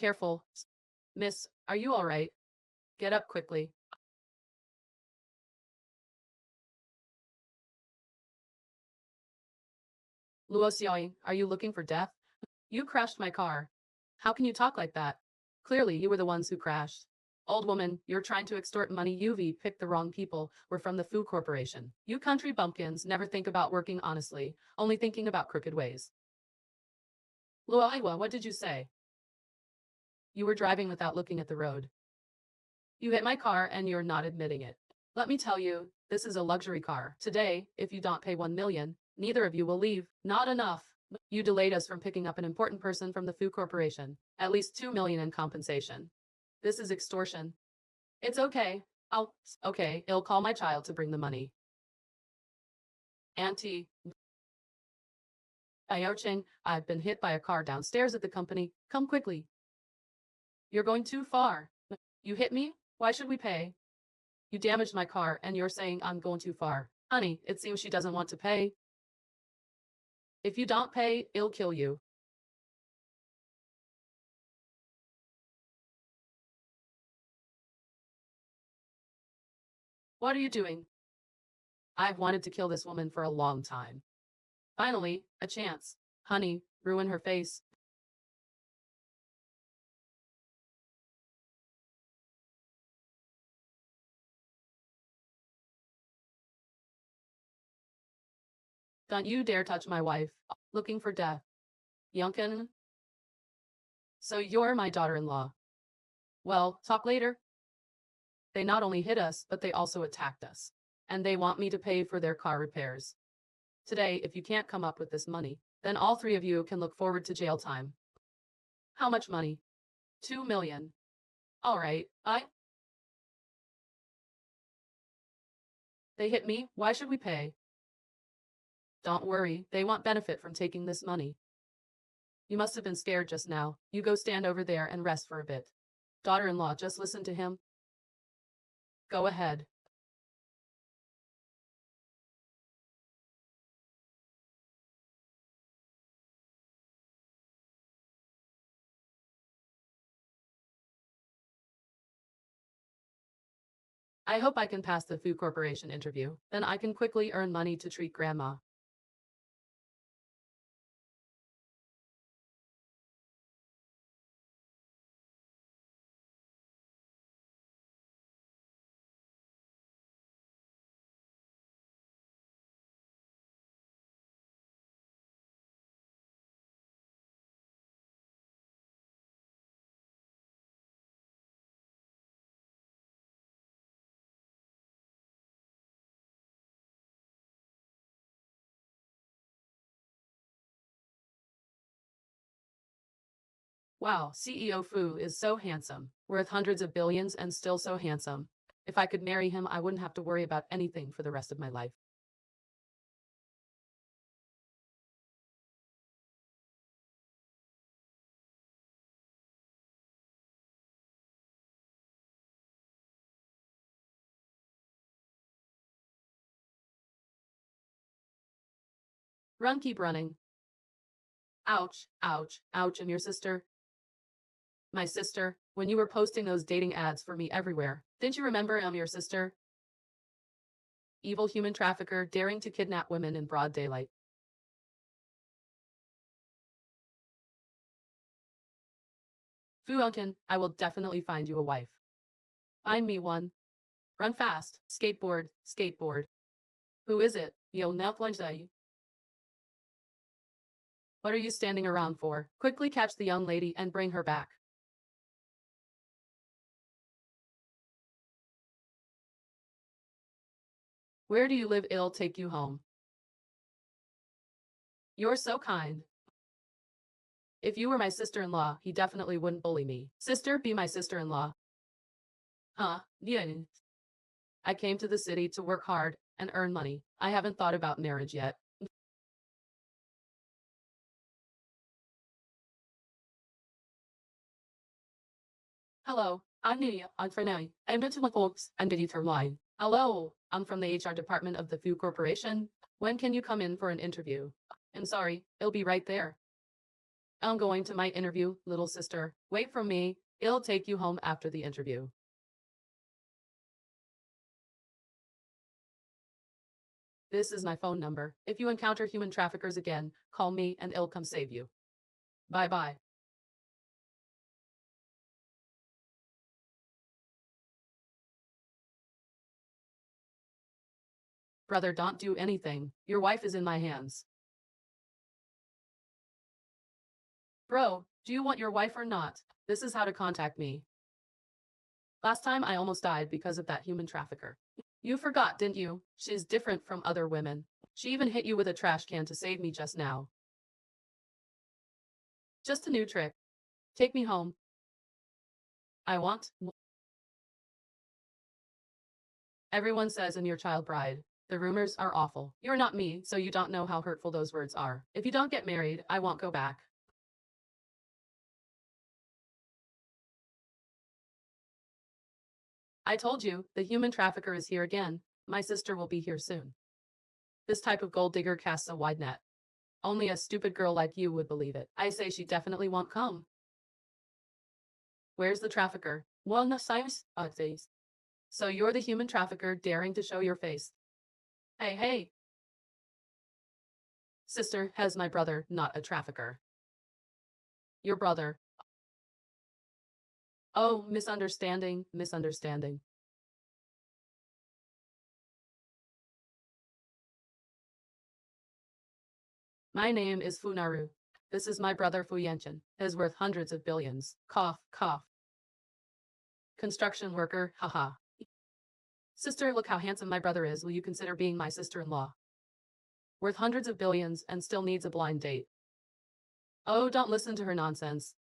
Careful. Miss, are you all right? Get up quickly. Luoxiao, are you looking for death? You crashed my car. How can you talk like that? Clearly, you were the ones who crashed. Old woman, you're trying to extort money. You've picked the wrong people. We're from the Food Corporation. You country bumpkins never think about working honestly, only thinking about crooked ways. Luoiwa, what did you say? You were driving without looking at the road. You hit my car and you're not admitting it. Let me tell you, this is a luxury car. Today, if you don't pay 1 million, neither of you will leave. Not enough. You delayed us from picking up an important person from the Food Corporation. At least 2 million in compensation. This is extortion. It's okay. I'll call my child to bring the money. Auntie. Ayocheng, I've been hit by a car downstairs at the company. Come quickly. You're going too far. You hit me? Why should we pay? You damaged my car and you're saying I'm going too far. Honey, it seems she doesn't want to pay. If you don't pay, it'll kill you. What are you doing? I've wanted to kill this woman for a long time. Finally, a chance. Honey, ruin her face. Don't you dare touch my wife. Looking for death. Yunkin? So you're my daughter-in-law. Well, talk later. They not only hit us, but they also attacked us. And they want me to pay for their car repairs. Today, if you can't come up with this money, then all three of you can look forward to jail time. How much money? 2 million. All right, They hit me, why should we pay? Don't worry, they want benefit from taking this money. You must have been scared just now. You go stand over there and rest for a bit. Daughter-in-law, just listen to him. Go ahead. I hope I can pass the Food Corporation interview. Then I can quickly earn money to treat grandma. Wow, CEO Fu is so handsome, worth hundreds of billions and still so handsome. If I could marry him, I wouldn't have to worry about anything for the rest of my life. Run, keep running. Ouch, ouch, ouch, and your sister? My sister, when you were posting those dating ads for me everywhere, didn't you remember I'm your sister? Evil human trafficker daring to kidnap women in broad daylight. Fu Unkin, I will definitely find you a wife. Find me one. Run fast. Skateboard, skateboard. Who is it? Yo, Nelflunjai. What are you standing around for? Quickly catch the young lady and bring her back. Where do you live? It'll take you home. You're so kind. If you were my sister-in-law, he definitely wouldn't bully me. Sister, be my sister-in-law. Huh? Yeah. I came to the city to work hard and earn money. I haven't thought about marriage yet. Hello, I'm Nia. I'm Frenay. I'm going to my folks and did you turn line. Hello, I'm from the HR department of the Food Corporation. When can you come in for an interview? I'm sorry, it'll be right there. I'm going to my interview, little sister. Wait for me. I'll take you home after the interview. This is my phone number. If you encounter human traffickers again, call me and I'll come save you. Bye bye. Brother, don't do anything. Your wife is in my hands. Bro, do you want your wife or not? This is how to contact me. Last time I almost died because of that human trafficker. You forgot, didn't you? She's different from other women. She even hit you with a trash can to save me just now. Just a new trick. Take me home. I want. Everyone says I'm your child bride. The rumors are awful. You're not me, so you don't know how hurtful those words are. If you don't get married, I won't go back. I told you, the human trafficker is here again. My sister will be here soon. This type of gold digger casts a wide net. Only a stupid girl like you would believe it. I say she definitely won't come. Where's the trafficker? Buenos Aires, days. So you're the human trafficker daring to show your face. Hey, hey. Sister, has my brother, not a trafficker. Your brother. Oh, misunderstanding, misunderstanding. My name is Funaru. This is my brother Fuyanshin. He's worth hundreds of billions. Cough, cough. Construction worker, haha. Sister, look how handsome my brother is. Will you consider being my sister-in-law? Worth hundreds of billions and still needs a blind date. Oh, don't listen to her nonsense.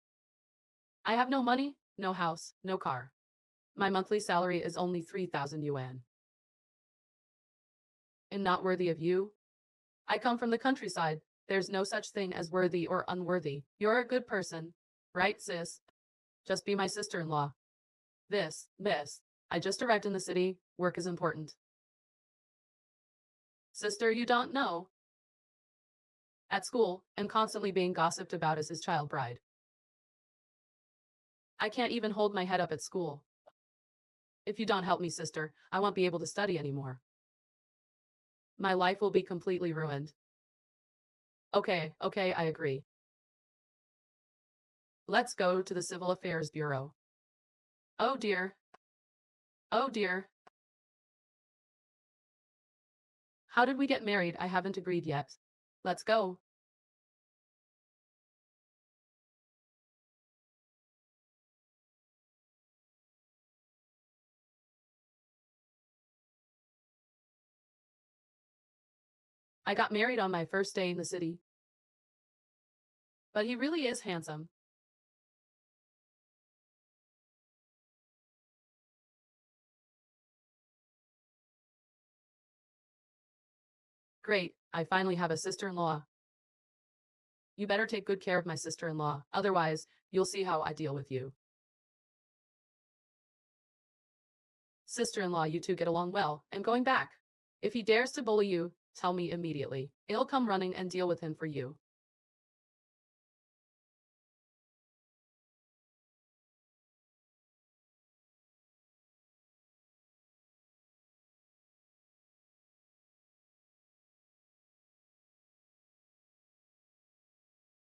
I have no money, no house, no car. My monthly salary is only 3,000 yuan. And not worthy of you? I come from the countryside. There's no such thing as worthy or unworthy. You're a good person. Right, sis? Just be my sister-in-law. Miss. I just arrived in the city. Work is important. Sister, you don't know. At school, and constantly being gossiped about as his child bride. I can't even hold my head up at school. If you don't help me, sister, I won't be able to study anymore. My life will be completely ruined. Okay, I agree. Let's go to the Civil Affairs Bureau. Oh dear. Oh dear. How did we get married? I haven't agreed yet. Let's go. I got married on my first day in the city. But he really is handsome. Great, I finally have a sister-in-law. You better take good care of my sister-in-law, otherwise, you'll see how I deal with you. Sister-in-law, you two get along well. I'm going back. If he dares to bully you, tell me immediately. I'll come running and deal with him for you.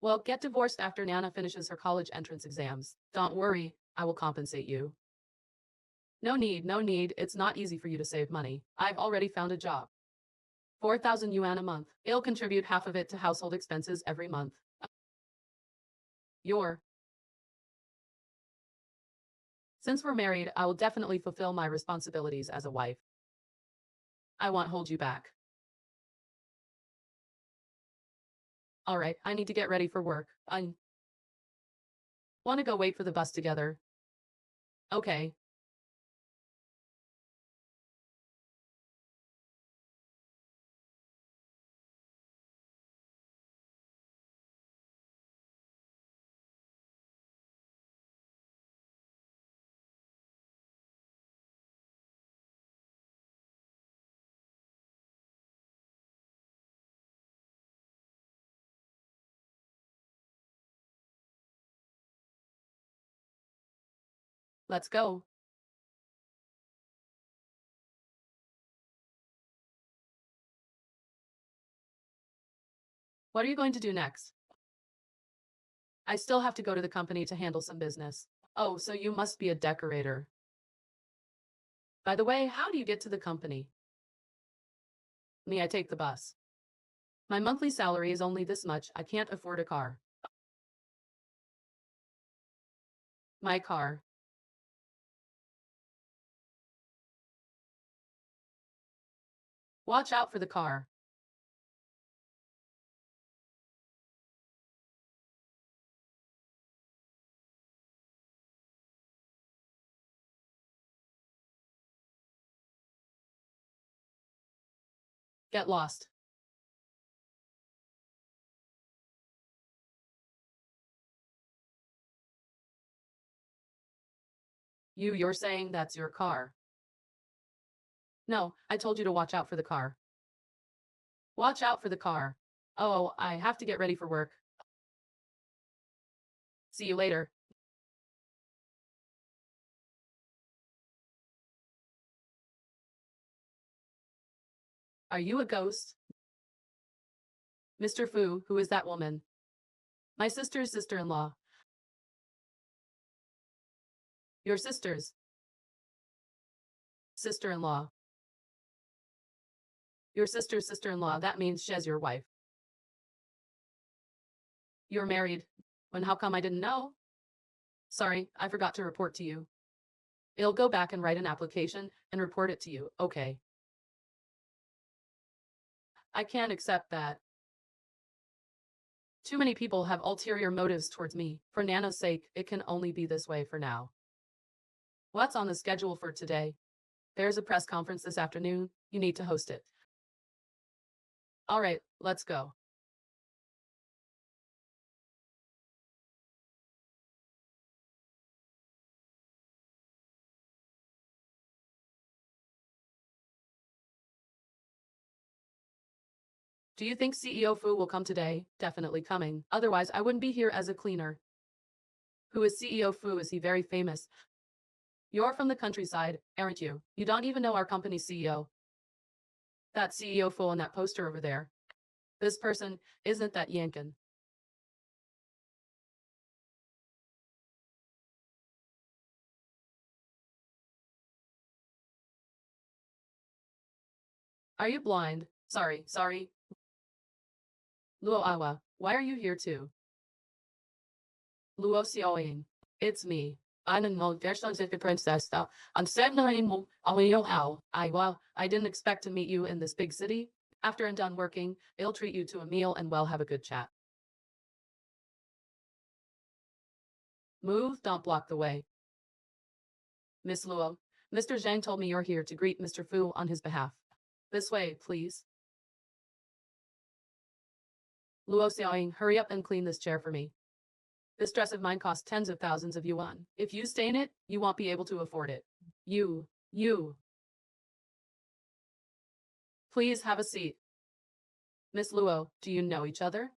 Well, get divorced after Nana finishes her college entrance exams. Don't worry, I will compensate you. No need, it's not easy for you to save money. I've already found a job. 4,000 yuan a month. I'll contribute half of it to household expenses every month. Your. Since we're married, I will definitely fulfill my responsibilities as a wife. I won't hold you back. All right, I need to get ready for work. I want to go wait for the bus together. Okay. Let's go. What are you going to do next? I still have to go to the company to handle some business. Oh, so you must be a decorator. By the way, how do you get to the company? Me, I take the bus. My monthly salary is only this much. I can't afford a car. My car. Watch out for the car. Get lost. You're saying that's your car. No, I told you to watch out for the car. Watch out for the car. Oh, I have to get ready for work. See you later. Are you a ghost? Mr. Fu, who is that woman? My sister's sister-in-law. Your sister's sister-in-law. Your sister's sister-in-law, that means she's your wife. You're married. When how come I didn't know? Sorry, I forgot to report to you. I'll go back and write an application and report it to you, okay? I can't accept that. Too many people have ulterior motives towards me. For Nana's sake, it can only be this way for now. What's on the schedule for today? There's a press conference this afternoon. You need to host it. All right, let's go. Do you think CEO Fu will come today? Definitely coming. Otherwise, I wouldn't be here as a cleaner. Who is CEO Fu? Is he very famous? You're from the countryside, aren't you? You don't even know our company's CEO. That CEO Fu on that poster over there. This person isn't that Yankin. Are you blind? Sorry. Luo Awa, why are you here too? Luo Xiaoying. It's me. I'm no versions of the princess though. I'm certainly mo how. I didn't expect to meet you in this big city. After I'm done working, I'll treat you to a meal and we'll have a good chat. Move, don't block the way. Miss Luo, Mr. Zhang told me you're here to greet Mr. Fu on his behalf. This way, please. Luo Xiaoying, hurry up and clean this chair for me. This dress of mine costs tens of thousands of yuan. If you stay in it, you won't be able to afford it. You. Please have a seat. Miss Luo, do you know each other?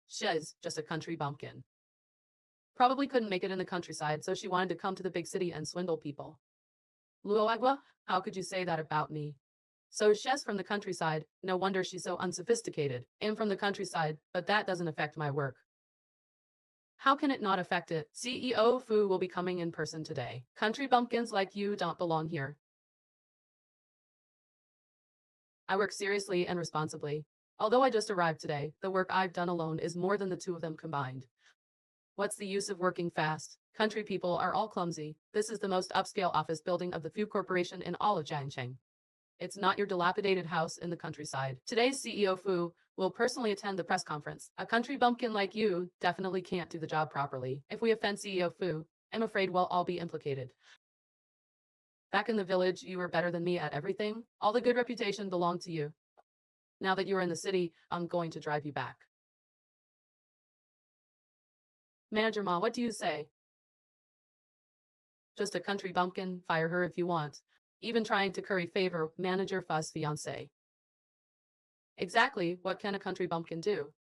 She's just a country bumpkin. Probably couldn't make it in the countryside, so she wanted to come to the big city and swindle people. Luo Agua, how could you say that about me? So she's from the countryside, no wonder she's so unsophisticated. I'm from the countryside, but that doesn't affect my work. How can it not affect it? CEO Fu will be coming in person today. Country bumpkins like you don't belong here. I work seriously and responsibly. Although I just arrived today, the work I've done alone is more than the two of them combined. What's the use of working fast? Country people are all clumsy. This is the most upscale office building of the Fu Corporation in all of Jiangcheng. It's not your dilapidated house in the countryside. Today's CEO Fu will personally attend the press conference. A country bumpkin like you definitely can't do the job properly. If we offend CEO Fu, I'm afraid we'll all be implicated. Back in the village, you were better than me at everything. All the good reputation belonged to you. Now that you're in the city, I'm going to drive you back. Manager Ma, what do you say? Just a country bumpkin, fire her if you want. Even trying to curry favor, Manager Fu's fiancé. Exactly, what can a country bumpkin do?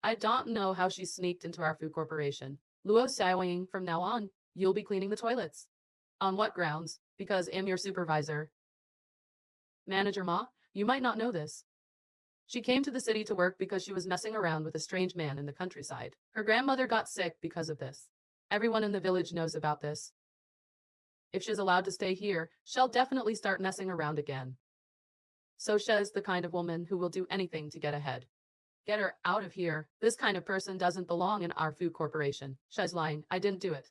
I don't know how she sneaked into our food corporation. Luo Xiaoying, from now on, You'll be cleaning the toilets. On what grounds? Because I'm your supervisor. Manager Ma, you might not know this. She came to the city to work because she was messing around with a strange man in the countryside. Her grandmother got sick because of this. Everyone in the village knows about this. If she's allowed to stay here, she'll definitely start messing around again. So she's the kind of woman who will do anything to get ahead. Get her out of here. This kind of person doesn't belong in our food corporation. She's lying. I didn't do it.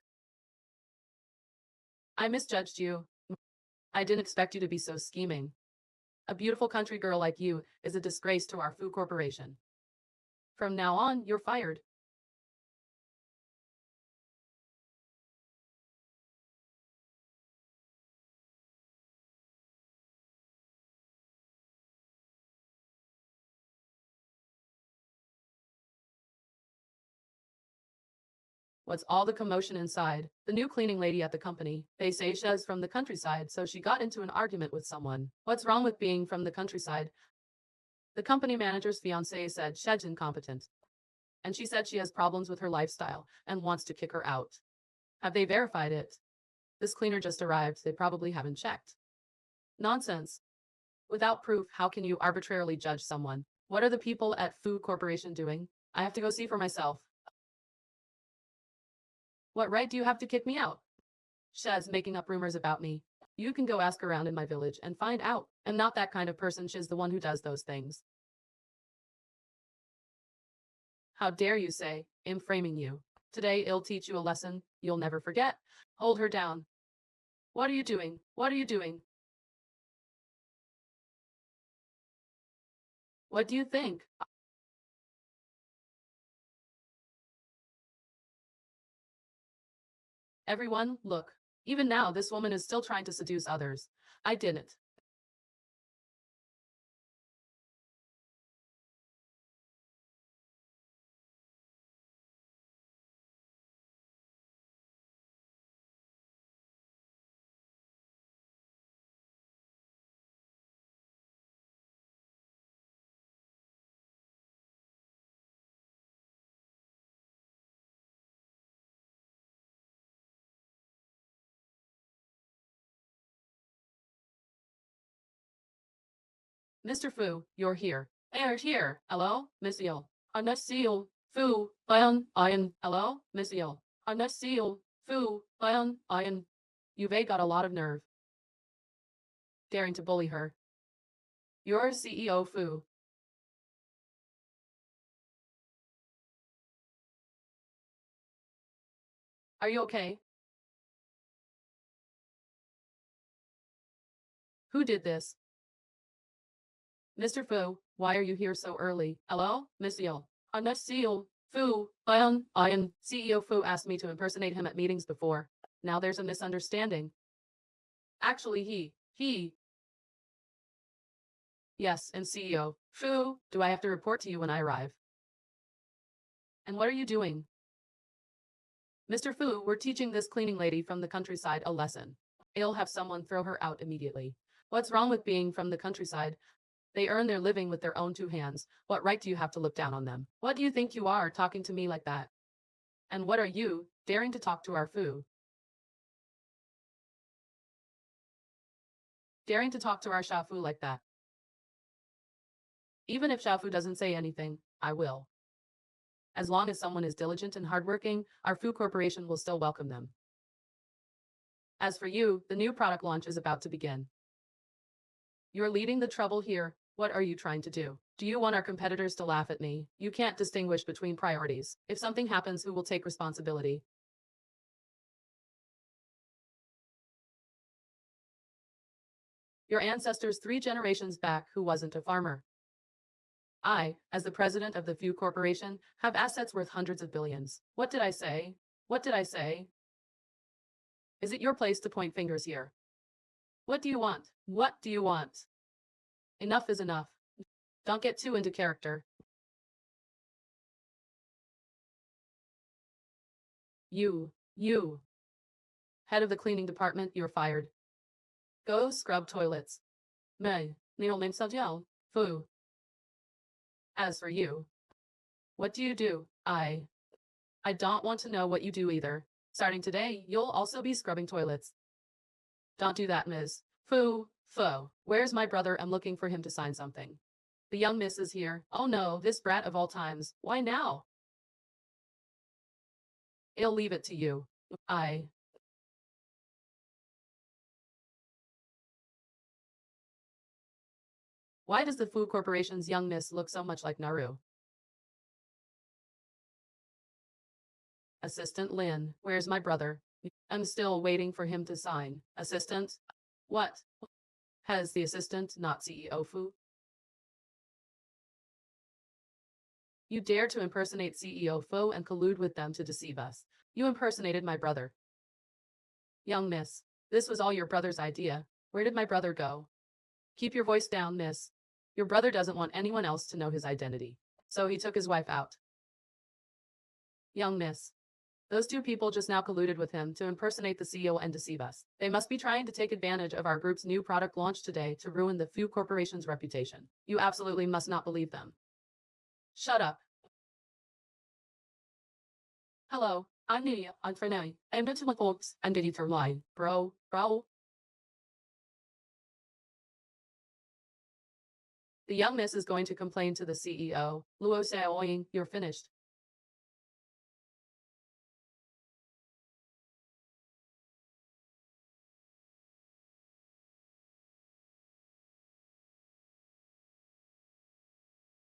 I misjudged you. I didn't expect you to be so scheming. A beautiful country girl like you is a disgrace to our food corporation. From now on, you're fired. What's all the commotion inside? The new cleaning lady at the company. They say she's from the countryside, so she got into an argument with someone. What's wrong with being from the countryside? The company manager's fiancé said she's incompetent. And she said she has problems with her lifestyle and wants to kick her out. Have they verified it? This cleaner just arrived. They probably haven't checked. Nonsense. Without proof, how can you arbitrarily judge someone? What are the people at Food Corporation doing? I have to go see for myself. What right do you have to kick me out? She's making up rumors about me. You can go ask around in my village and find out. I'm not that kind of person. She's the one who does those things. How dare you say, I'm framing you. Today I'll teach you a lesson you'll never forget. Hold her down. What are you doing? What are you doing? What do you think? Everyone, look. Even now, this woman is still trying to seduce others. I didn't. Mr. Fu, you're here. You're here. Hello, Miss Eel. Seal. Fu, Iron. Hello, Miss Eel. Seal. Fu, Iron. You've got a lot of nerve. Daring to bully her. You're CEO Fu. Are you okay? Who did this? Mr. Fu, why are you here so early? Hello, Miss Eel. Seal. Fu, Iron. CEO Fu asked me to impersonate him at meetings before. Now there's a misunderstanding. Actually, he. Yes, and CEO. Fu, do I have to report to you when I arrive? And what are you doing? Mr. Fu, we're teaching this cleaning lady from the countryside a lesson. I'll have someone throw her out immediately. What's wrong with being from the countryside? They earn their living with their own two hands. What right do you have to look down on them? What do you think you are talking to me like that? And what are you, daring to talk to our Fu? Daring to talk to our Shafu like that? Even if Shafu doesn't say anything, I will. As long as someone is diligent and hardworking, our food corporation will still welcome them. As for you, the new product launch is about to begin. You're leading the trouble here. What are you trying to do? Do you want our competitors to laugh at me? You can't distinguish between priorities. If something happens, who will take responsibility? Your ancestors 3 generations back who wasn't a farmer. I, as the president of the Food Corporation, have assets worth hundreds of billions. What did I say? What did I say? Is it your place to point fingers here? What do you want? What do you want? Enough is enough. Don't get too into character. You. Head of the cleaning department, you're fired. Go scrub toilets. May, Neil Fu. As for you, what do you do? I don't want to know what you do either. Starting today, you'll also be scrubbing toilets. Don't do that, Ms. Fu, Fo. Where's my brother? I'm looking for him to sign something. The young miss is here. Oh no, this brat of all times. Why now? I'll leave it to you. I. Why does the Fu Corporation's young miss look so much like Naru? Assistant Lin, where's my brother? I'm still waiting for him to sign. Assistant? What? Has the assistant not CEO Fu? You dare to impersonate CEO Fu and collude with them to deceive us. You impersonated my brother. Young miss, this was all your brother's idea. Where did my brother go? Keep your voice down, miss. Your brother doesn't want anyone else to know his identity. So he took his wife out. Young miss, those two people just now colluded with him to impersonate the CEO and deceive us. They must be trying to take advantage of our group's new product launch today to ruin the Fu Corporation's reputation. You absolutely must not believe them. Shut up. Hello, I'm Nia. I'm Fernay. I'm into my folks and did you line. Bro. The young miss is going to complain to the CEO. Luo Xiaoying, you're finished.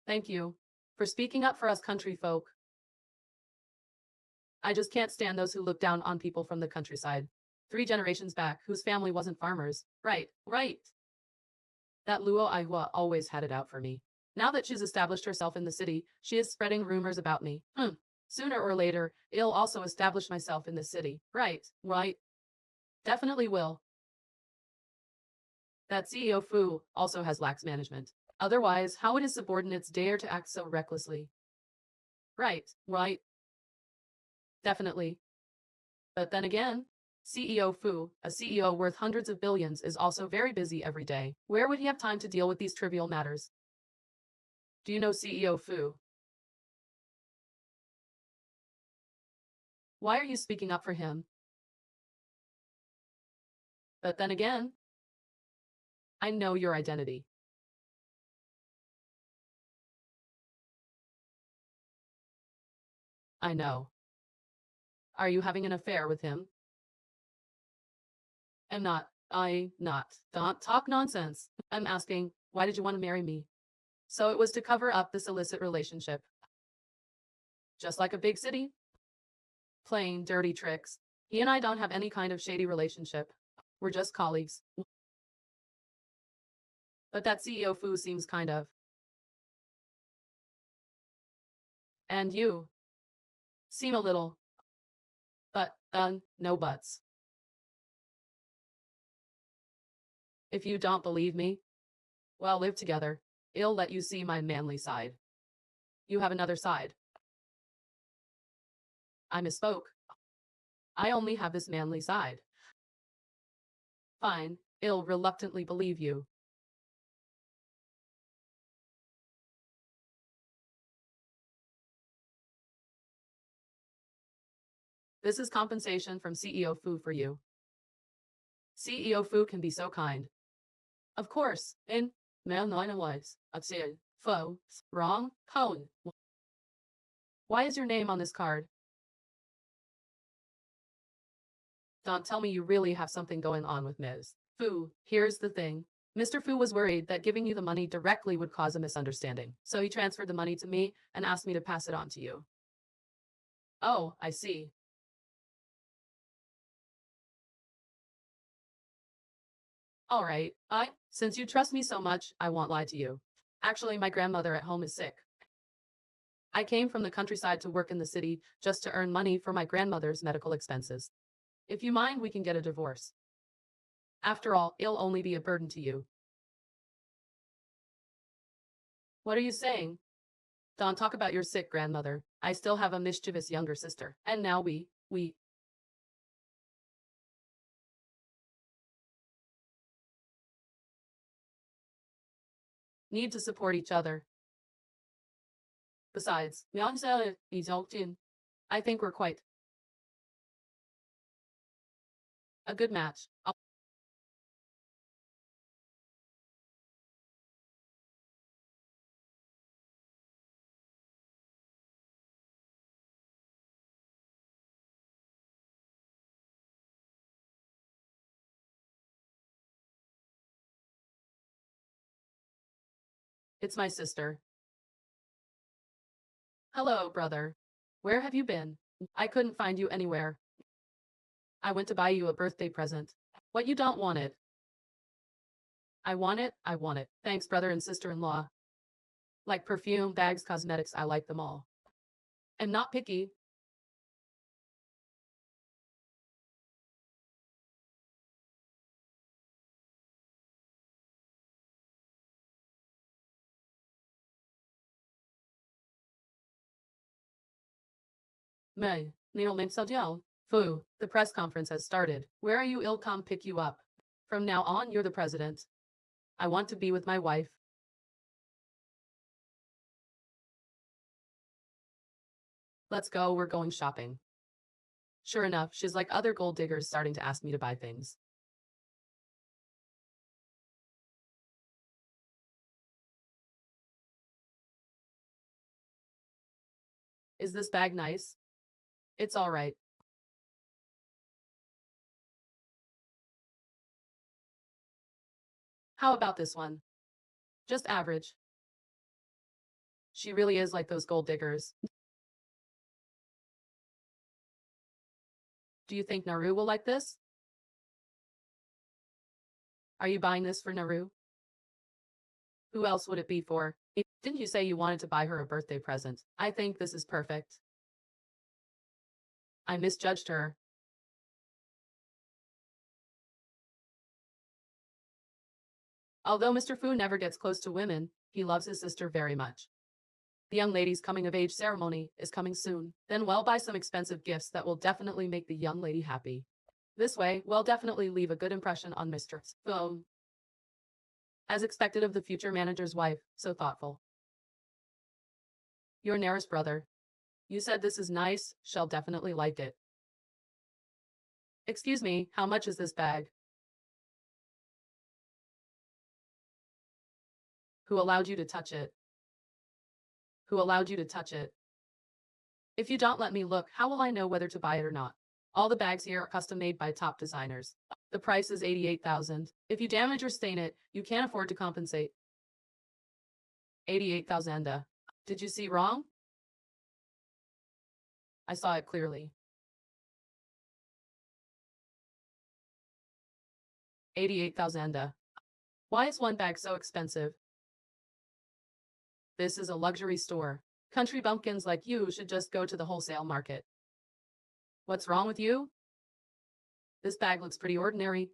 Thank you for speaking up for us country folk. I just can't stand those who look down on people from the countryside. 3 generations back, whose family wasn't farmers. Right. That Luo Aihua always had it out for me. Now that she's established herself in the city, she is spreading rumors about me. Sooner or later, I'll also establish myself in the city. Right. Definitely will. That CEO Fu also has lax management. Otherwise, how would his subordinates dare to act so recklessly? Right. Definitely. But then again, CEO Fu, a CEO worth hundreds of billions, is also very busy every day. Where would he have time to deal with these trivial matters? Do you know CEO Fu? Why are you speaking up for him? But then again, I know your identity. I know. Are you having an affair with him? I'm not. Not. Don't talk nonsense. I'm asking, why did you want to marry me? So it was to cover up this illicit relationship. Just like a big city? Playing dirty tricks. He and I don't have any kind of shady relationship. We're just colleagues. But that CEO Fu seems kind of. And you seem a little. But, no buts. If you don't believe me, well, live together. I'll let you see my manly side. You have another side. I misspoke. I only have this manly side. Fine, I'll reluctantly believe you. This is compensation from CEO Fu for you. CEO Fu can be so kind. Of course, in man nine lives, I'd say Fu, wrong, Hone. Why is your name on this card? Don't tell me you really have something going on with Ms. Fu. Here's the thing. Mr. Fu was worried that giving you the money directly would cause a misunderstanding. So he transferred the money to me and asked me to pass it on to you. Oh, I see. All right. Since you trust me so much, I won't lie to you. Actually, my grandmother at home is sick. I came from the countryside to work in the city just to earn money for my grandmother's medical expenses. If you mind, we can get a divorce. After all, it'll only be a burden to you. What are you saying? Don't talk about your sick grandmother. I still have a mischievous younger sister. And now we need to support each other. Besides, I think we're quite A good match. It's my sister. Hello, brother. Where have you been? I couldn't find you anywhere. I went to buy you a birthday present. What, you don't want it? I want it, I want it. Thanks, brother and sister-in-law. Like perfume, bags, cosmetics, I like them all. I'm not picky. May, Neil Mensadiel. Foo, the press conference has started. Where are you? I'll come pick you up. From now on, you're the president. I want to be with my wife. Let's go, we're going shopping. Sure enough, she's like other gold diggers starting to ask me to buy things. Is this bag nice? It's all right. How about this one? Just average. She really is like those gold diggers. Do you think Naru will like this? Are you buying this for Naru? Who else would it be for? Didn't you say you wanted to buy her a birthday present? I think this is perfect. I misjudged her. Although Mr. Fu never gets close to women, he loves his sister very much. The young lady's coming of age ceremony is coming soon. Then we'll buy some expensive gifts that will definitely make the young lady happy. This way, we'll definitely leave a good impression on Mr. Fu. As expected of the future manager's wife, so thoughtful. Your nearest brother. You said this is nice, she'll definitely like it. Excuse me, how much is this bag? Who allowed you to touch it? Who allowed you to touch it? If you don't let me look, how will I know whether to buy it or not? All the bags here are custom made by top designers. The price is 88,000. If you damage or stain it, you can't afford to compensate. 88,000. Did you see wrong? I saw it clearly. 88,000. Why is one bag so expensive? This is a luxury store. Country bumpkins like you should just go to the wholesale market. What's wrong with you? This bag looks pretty ordinary.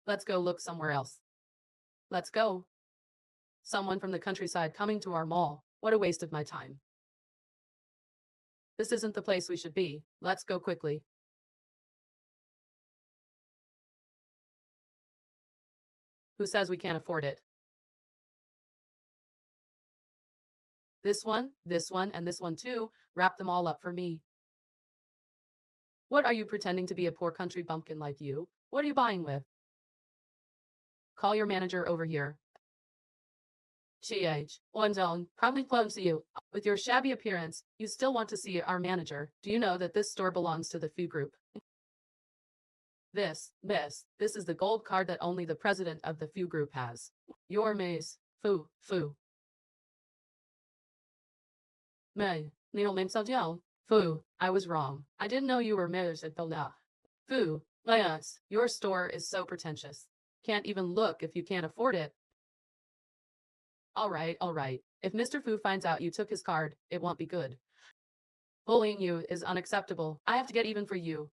Let's go look somewhere else. Let's go. Someone from the countryside coming to our mall. What a waste of my time. This isn't the place we should be. Let's go quickly. Who says we can't afford it? This one, and this one too. Wrap them all up for me. What are you pretending to be a poor country bumpkin like you? What are you buying with? Call your manager over here. GH, Wenzone, probably close to you. With your shabby appearance, you still want to see our manager. Do you know that this store belongs to the Fu Group? This is the gold card that only the president of the Fu Group has. Your Maze, Fu. May, Neil Mensadiel. Fu, I was wrong. I didn't know you were Maze at Bella. Fu, Layas, your store is so pretentious. Can't even look if you can't afford it. All right. If Mr. Fu finds out you took his card, it won't be good. Bullying you is unacceptable. I have to get even for you.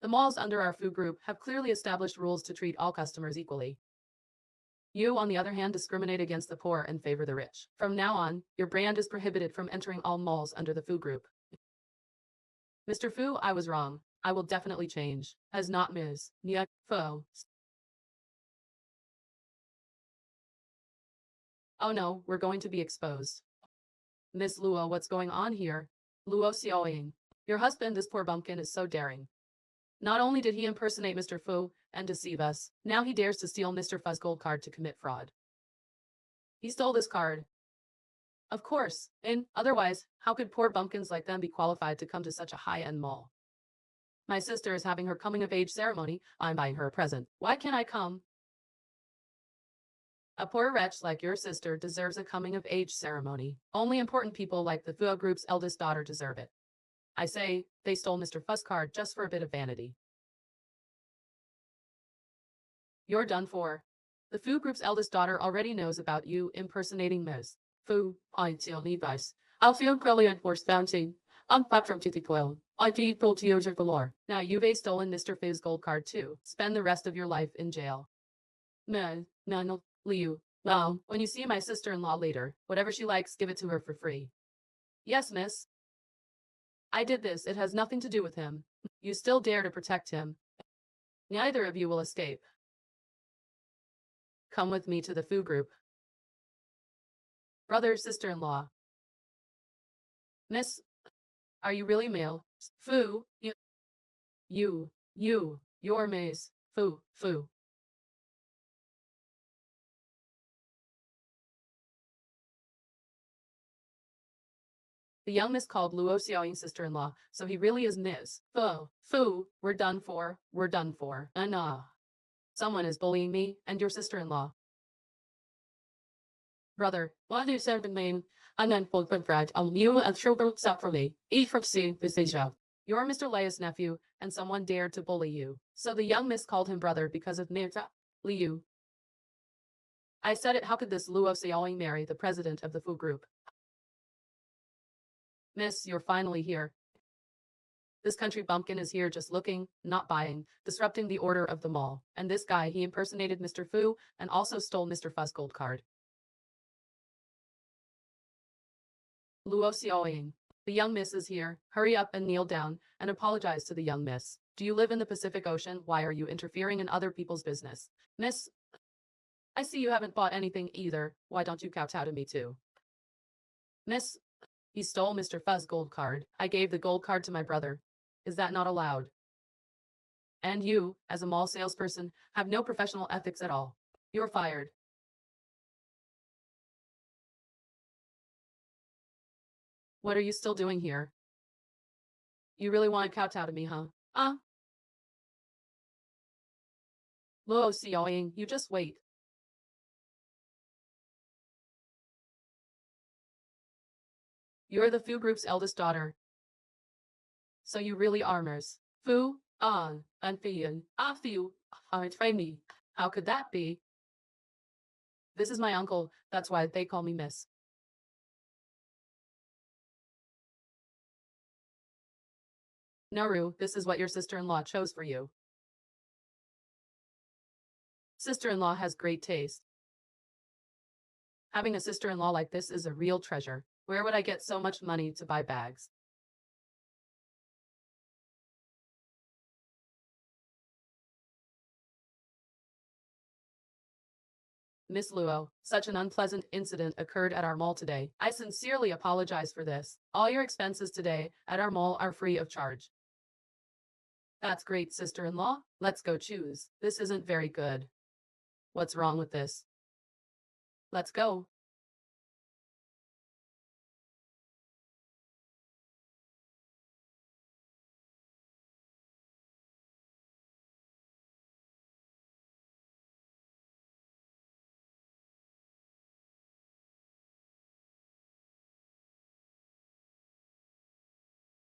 The malls under our Fu Group have clearly established rules to treat all customers equally. You, on the other hand, discriminate against the poor and favor the rich. From now on, your brand is prohibited from entering all malls under the Fu Group. Mr. Fu, I was wrong. I will definitely change. As not Ms. Nia Fu. Oh no, we're going to be exposed. Miss Luo, what's going on here? Luo Xiaoying. Your husband, this poor bumpkin, is so daring. Not only did he impersonate Mr. Fu and deceive us, now he dares to steal Mr. Fu's gold card to commit fraud. He stole this card. Of course, and otherwise, how could poor bumpkins like them be qualified to come to such a high-end mall? My sister is having her coming-of-age ceremony. I'm buying her a present. Why can't I come? A poor wretch like your sister deserves a coming-of-age ceremony. Only important people like the Fu group's eldest daughter deserve it. I say, they stole Mr. Fu's card just for a bit of vanity. You're done for. The Fu group's eldest daughter already knows about you impersonating Ms. Fu. I tell Levi's. I'll feel brilliant for bouncing. I'm back from Titiquel. I people to use galore. Now you've stolen Mr. Fu's gold card too. Spend the rest of your life in jail. No, Liu. Well, when you see my sister-in-law later, whatever she likes, give it to her for free. Yes, miss. I did this. It has nothing to do with him. You still dare to protect him. Neither of you will escape. Come with me to the Fu group. Brother, sister-in-law. Miss, are you really male? Fu, you're Maze. Fu. The young miss called Luo Xiaoying's sister-in-law, so he really is Ms. Fu, we're done for. Someone is bullying me and your sister-in-law. Brother, what is your name? Unenfold Brad, you and children separately. Each from C, Visaja. You're Mr. Leia's nephew, and someone dared to bully you. So the young miss called him brother because of Nita Liu. I said it, how could this Luo Xiaoying marry the president of the Fu group? Miss, you're finally here. This country bumpkin is here just looking, not buying, disrupting the order of the mall. And this guy, he impersonated Mr. Fu and also stole Mr. Fu's gold card. Luo Xiaoying. The young miss is here. Hurry up and kneel down and apologize to the young miss. Do you live in the Pacific Ocean? Why are you interfering in other people's business? Miss, I see you haven't bought anything either. Why don't you kowtow to me too? Miss, he stole Mr. Fu's gold card. I gave the gold card to my brother. Is that not allowed? And you, as a mall salesperson, have no professional ethics at all. You're fired. What are you still doing here? You really want to kowtow to me, huh? Luo Xiaoying, you just wait. You're the Fu group's eldest daughter. So you really are Mers. Fu, and Fian, Fu, train me. How could that be? This is my uncle, that's why they call me Miss. Naru, this is what your sister-in-law chose for you. Sister-in-law has great taste. Having a sister-in-law like this is a real treasure. Where would I get so much money to buy bags? Miss Luo, such an unpleasant incident occurred at our mall today. I sincerely apologize for this. All your expenses today at our mall are free of charge. That's great, sister-in-law. Let's go choose. This isn't very good. What's wrong with this? Let's go.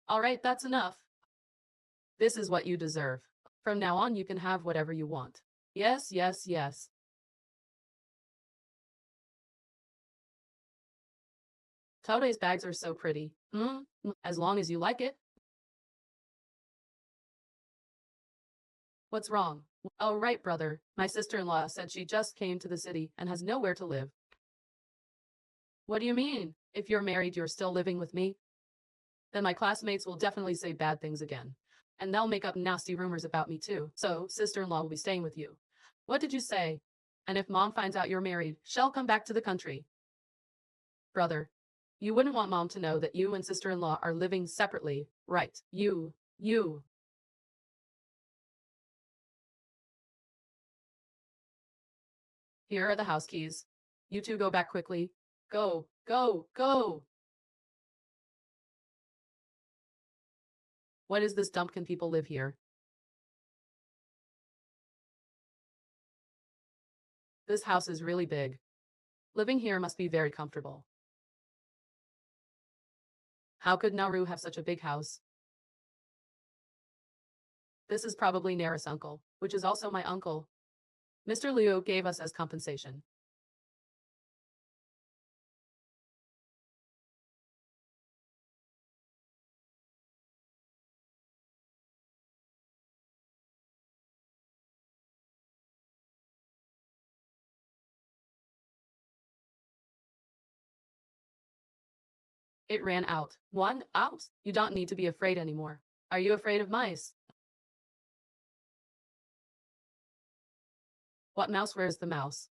All right, that's enough. This is what you deserve. From now on, you can have whatever you want. Yes. Tode's bags are so pretty. As long as you like it. What's wrong? Oh, right, brother. My sister-in-law said she just came to the city and has nowhere to live. What do you mean? If you're married, you're still living with me? Then my classmates will definitely say bad things again. And they'll make up nasty rumors about me too. So, sister-in-law will be staying with you. What did you say? And if mom finds out you're married, she'll come back to the country. Brother, you wouldn't want mom to know that you and sister-in-law are living separately, right? You. Here are the house keys. You two go back quickly. Go, go, go! What is this dump? Can people live here? This house is really big. Living here must be very comfortable. How could Nauru have such a big house? This is probably Nara's uncle, which is also my uncle. Mr. Liu gave us as compensation. It ran out. One out. You don't need to be afraid anymore. Are you afraid of mice? What mouse? Where's the mouse?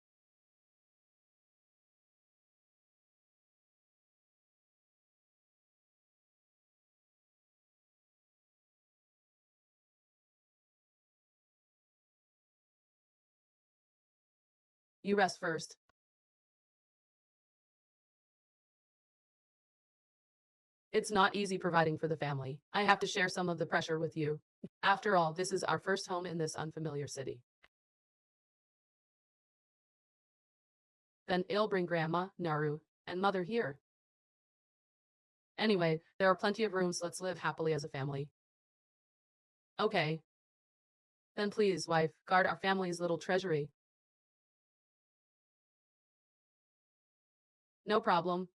You rest first. It's not easy providing for the family. I have to share some of the pressure with you. After all, this is our first home in this unfamiliar city. Then I'll bring Grandma, Naru, and Mother here. Anyway, there are plenty of rooms. Let's live happily as a family. Okay. Then please, wife, guard our family's little treasury. No problem.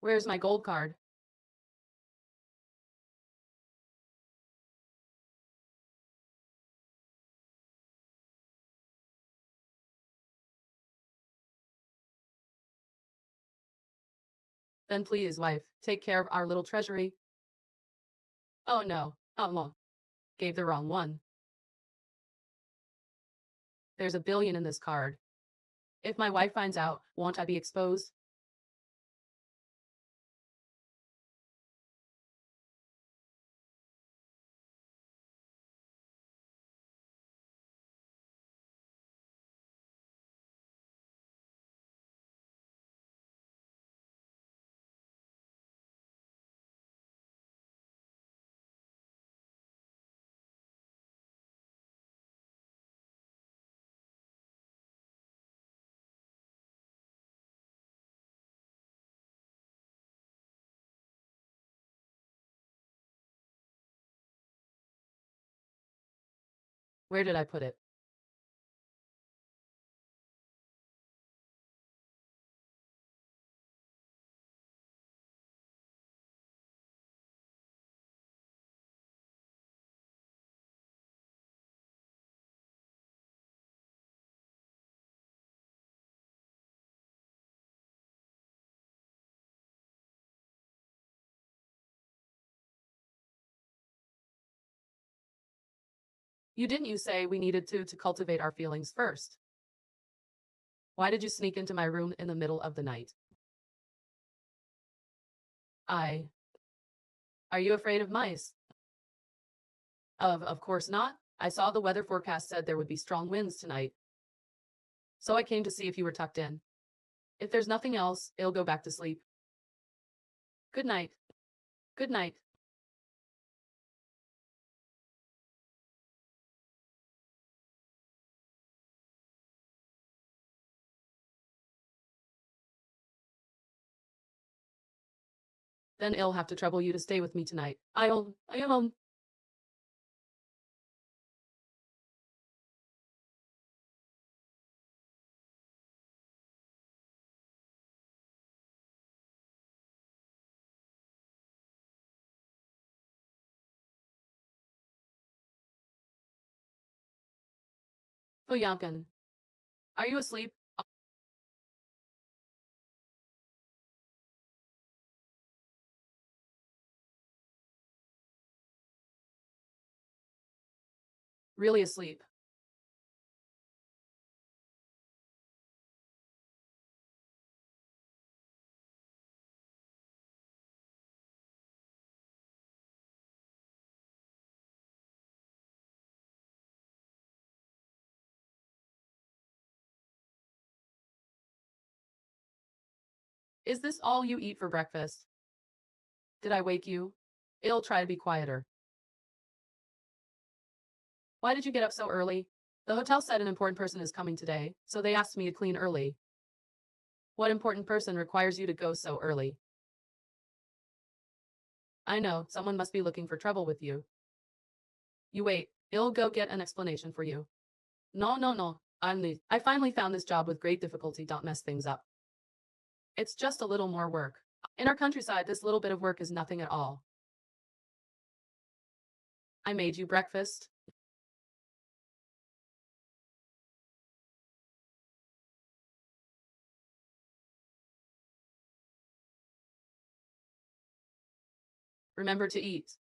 Where's my gold card? Then please, wife, take care of our little treasury. Oh no. Oh no. Gave the wrong one. There's $1 billion in this card. If my wife finds out, won't I be exposed? Where did I put it? Didn't you say we needed to cultivate our feelings first? Why did you sneak into my room in the middle of the night? I. Are you afraid of mice? Of course not. I saw the weather forecast said there would be strong winds tonight. So I came to see if you were tucked in. If there's nothing else, I'll go back to sleep. Good night. Good night. Then I'll have to trouble you to stay with me tonight. I am. Yankan. Are you asleep? Really asleep? Is this all you eat for breakfast? Did I wake you? I'll try to be quieter. Why did you get up so early? The hotel said an important person is coming today, so they asked me to clean early. What important person requires you to go so early? I know, someone must be looking for trouble with you. You wait, I'll go get an explanation for you. No, no, no, I finally found this job with great difficulty. Don't mess things up. It's just a little more work. In our countryside, this little bit of work is nothing at all. I made you breakfast. Remember to eat.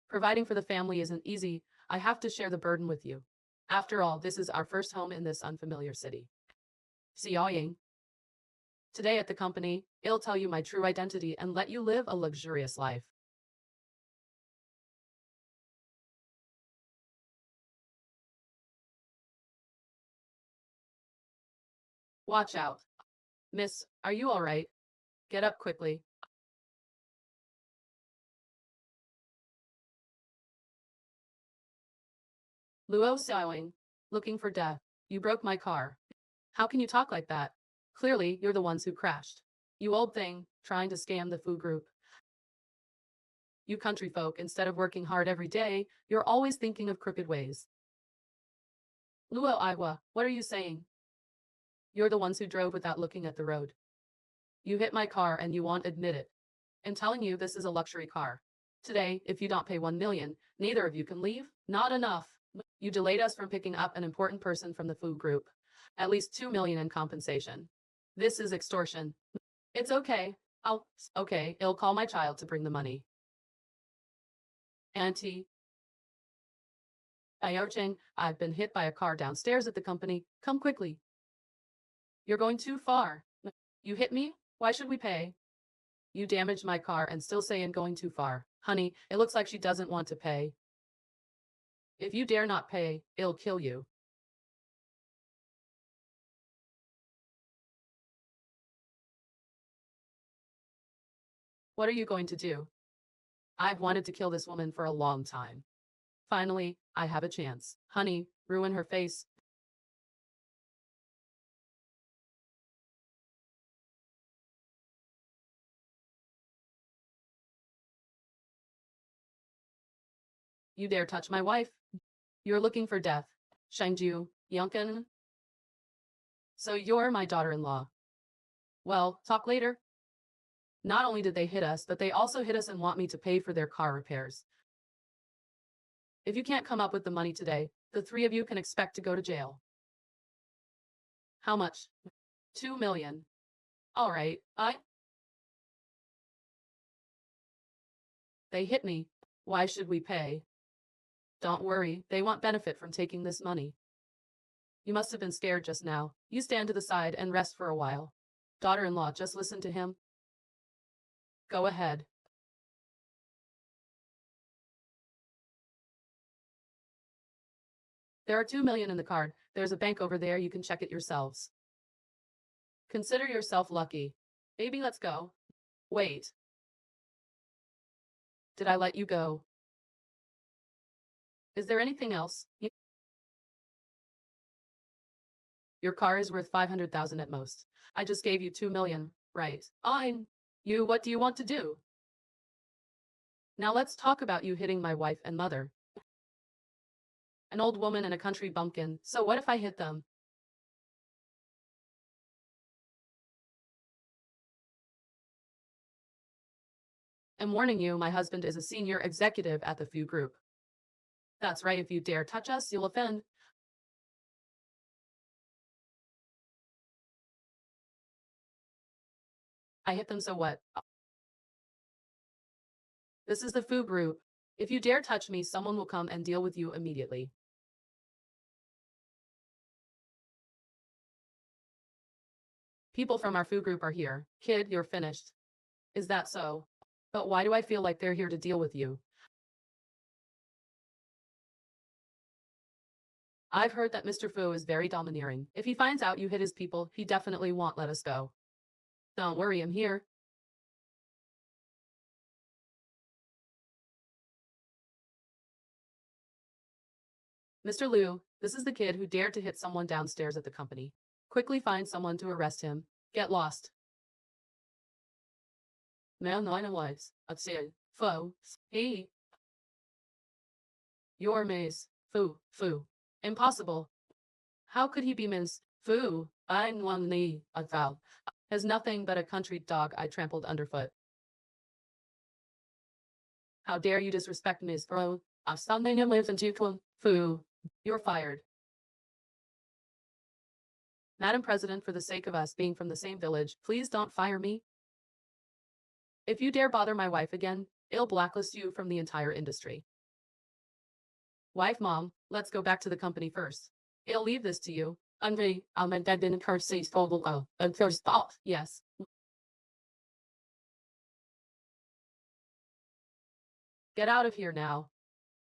Providing for the family isn't easy. I have to share the burden with you. After all, this is our first home in this unfamiliar city. Xiaoying. Today at the company, I'll tell you my true identity and let you live a luxurious life. Watch out. Miss, are you all right? Get up quickly. Luo Xiaoying. Looking for death. You broke my car. How can you talk like that? Clearly, you're the ones who crashed. You old thing, trying to scam the Fu Group. You country folk, instead of working hard every day, you're always thinking of crooked ways. Luo Iwa, what are you saying? You're the ones who drove without looking at the road. You hit my car and you won't admit it. I'm telling you this is a luxury car. Today, if you don't pay 1 million, neither of you can leave. Not enough. You delayed us from picking up an important person from the Fu Group. At least 2 million in compensation. This is extortion. It's okay. I'll call my child to bring the money. Auntie. Ayocheng, I've been hit by a car downstairs at the company. Come quickly. You're going too far. You hit me? Why should we pay? You damaged my car and still say I'm going too far. Honey, it looks like she doesn't want to pay. If you dare not pay, I'll kill you. What are you going to do? I've wanted to kill this woman for a long time. Finally, I have a chance. Honey, ruin her face. You dare touch my wife? You're looking for death. Shangju, Yunkin. So you're my daughter-in-law. Well, talk later. Not only did they hit us, but they also hit us and want me to pay for their car repairs. If you can't come up with the money today, the three of you can expect to go to jail. How much? 2 million. All right, They hit me. Why should we pay? Don't worry, they want benefit from taking this money. You must have been scared just now. You stand to the side and rest for a while. Daughter-in-law, just listen to him. Go ahead. There are 2 million in the card. There's a bank over there, you can check it yourselves. Consider yourself lucky. Baby, let's go. Wait. Did I let you go? Is there anything else? Your car is worth 500,000 at most. I just gave you 2 million, right? Fine. What do you want to do? Now let's talk about you hitting my wife and mother. An old woman and a country bumpkin, so what if I hit them? I'm warning you, my husband is a senior executive at the Fu Group. That's right, if you dare touch us, you'll offend. I hit them, so what? This is the Fu Group. If you dare touch me, someone will come and deal with you immediately. People from our Fu Group are here. Kid, you're finished. Is that so? But why do I feel like they're here to deal with you? I've heard that Mr. Fu is very domineering. If he finds out you hit his people, he definitely won't let us go. Don't worry, I'm here. Mr. Liu, this is the kid who dared to hit someone downstairs at the company. Quickly find someone to arrest him. Get lost. Now nine was. I'd say, Fu, he. Your maze. Fu. Impossible. How could he be Miss Fu? I'm one knee, a foul. Has nothing but a country dog I trampled underfoot. How dare you disrespect Miss Fu? I've something him lives in Jukun. Fu. You're fired. Madam President, for the sake of us being from the same village, please don't fire me. If you dare bother my wife again, I'll blacklist you from the entire industry. Wife, mom, let's go back to the company first. I'll leave this to you. Andre, I'll make that in curses total. First off, yes. Get out of here now.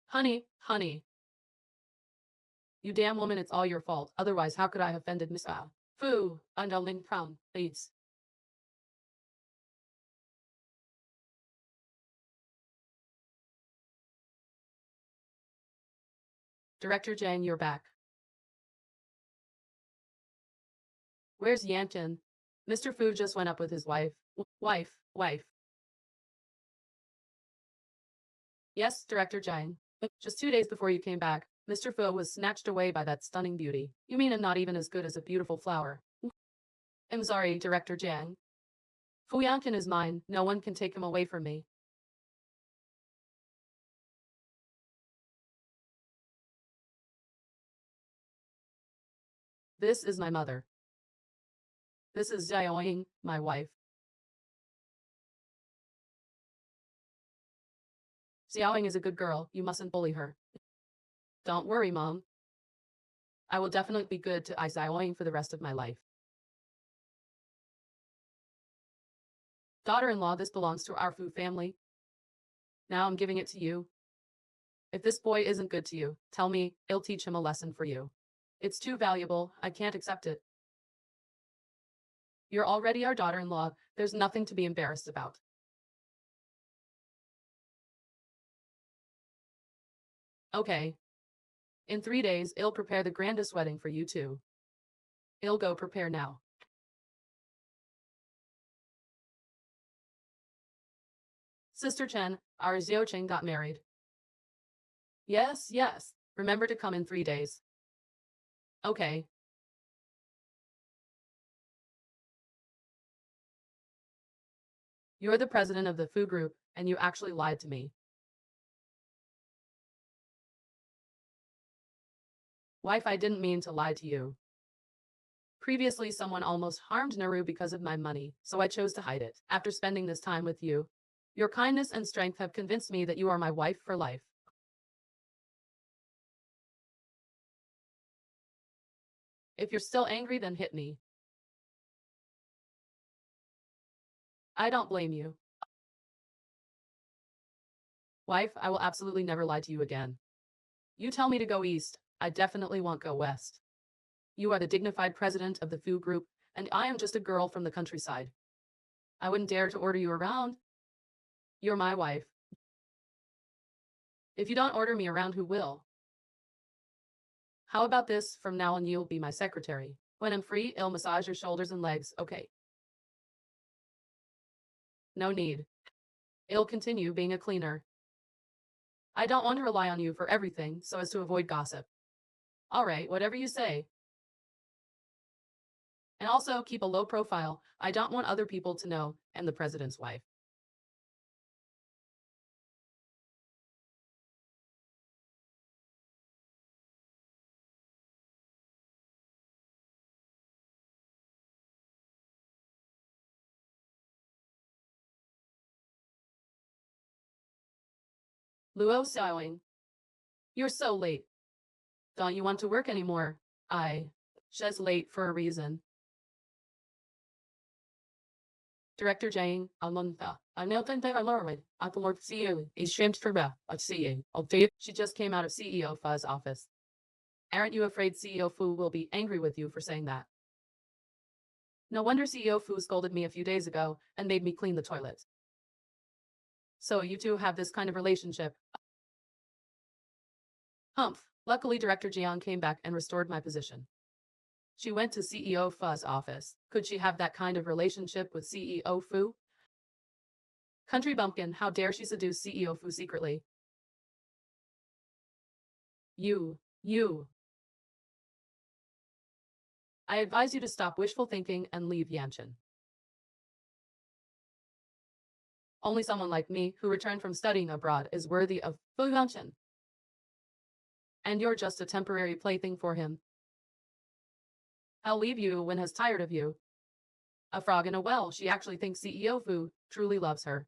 Honey. You damn woman, it's all your fault. Otherwise, how could I have offended Miss Al? Fu, underling prom, please. Director Jang, you're back. Where's Yankin? Mr. Fu just went up with his wife. Wife. Yes, Director Jang. Just 2 days before you came back, Mr. Fu was snatched away by that stunning beauty. You mean I'm not even as good as a beautiful flower? I'm sorry, Director Jang. Fu Yankin is mine. No one can take him away from me. This is my mother. This is Xiaoying, my wife. Xiaoying is a good girl. You mustn't bully her. Don't worry, Mom. I will definitely be good to Xiaoying for the rest of my life. Daughter-in-law, this belongs to our Fu family. Now I'm giving it to you. If this boy isn't good to you, tell me, I'll teach him a lesson for you. It's too valuable. I can't accept it. You're already our daughter-in-law. There's nothing to be embarrassed about. Okay. In 3 days, I'll prepare the grandest wedding for you two. I'll go prepare now. Sister Chen, our Xiao Cheng got married. Yes. Remember to come in 3 days. Okay. You're the president of the Fu Group, and you actually lied to me. Wife, I didn't mean to lie to you. Previously, someone almost harmed Naru because of my money, so I chose to hide it. After spending this time with you, your kindness and strength have convinced me that you are my wife for life. If you're still angry, then hit me. I don't blame you. Wife, I will absolutely never lie to you again. You tell me to go east, I definitely won't go west. You are the dignified president of the Fu Group, and I am just a girl from the countryside. I wouldn't dare to order you around. You're my wife. If you don't order me around, who will? How about this? From now on, you'll be my secretary. When I'm free, I'll massage your shoulders and legs, okay? No need. I'll continue being a cleaner. I don't want to rely on you for everything, so as to avoid gossip. All right, whatever you say. And also keep a low profile. I don't want other people to know I'm the president's wife. Luo Xiaoing. You're so late. Don't you want to work anymore? She's late for a reason. Director Jang, Almonta. I know that I'm worried. I can work CEO. Is shrimp for me. I see you. She just came out of CEO Fuzz office. Aren't you afraid CEO Fu will be angry with you for saying that? No wonder CEO Fu scolded me a few days ago and made me clean the toilet. So you two have this kind of relationship. Humph. Luckily, Director Jiang came back and restored my position. She went to CEO Fu's office. Could she have that kind of relationship with CEO Fu? Country bumpkin, how dare she seduce CEO Fu secretly? You. I advise you to stop wishful thinking and leave Yanshan. Only someone like me, who returned from studying abroad, is worthy of Fu Yanshan. And you're just a temporary plaything for him. I'll leave you when he's tired of you. A frog in a well, she actually thinks CEO Fu truly loves her.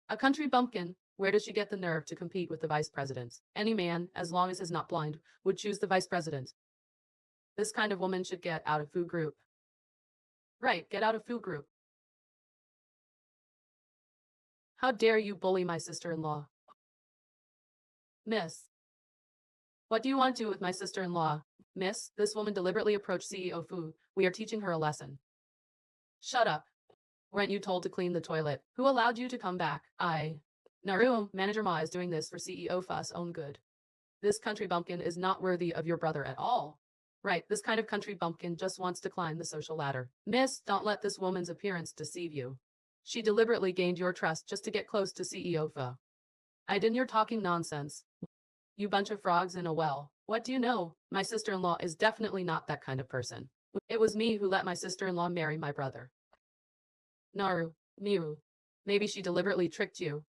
A country bumpkin, where does she get the nerve to compete with the vice president? Any man, as long as he's not blind, would choose the vice president. This kind of woman should get out of Fu group. Right, get out of Fu group. How dare you bully my sister-in-law? Miss. What do you want to do with my sister-in-law? Miss, this woman deliberately approached CEO Fu. We are teaching her a lesson. Shut up. Weren't you told to clean the toilet? Who allowed you to come back? Naru, Manager Ma is doing this for CEO Fu's own good. This country bumpkin is not worthy of your brother at all. Right, this kind of country bumpkin just wants to climb the social ladder. Miss, don't let this woman's appearance deceive you. She deliberately gained your trust just to get close to CEO Fu. I didn't hear talking nonsense. You bunch of frogs in a well. What do you know? My sister-in-law is definitely not that kind of person. It was me who let my sister-in-law marry my brother. Naru, Miru. Maybe she deliberately tricked you.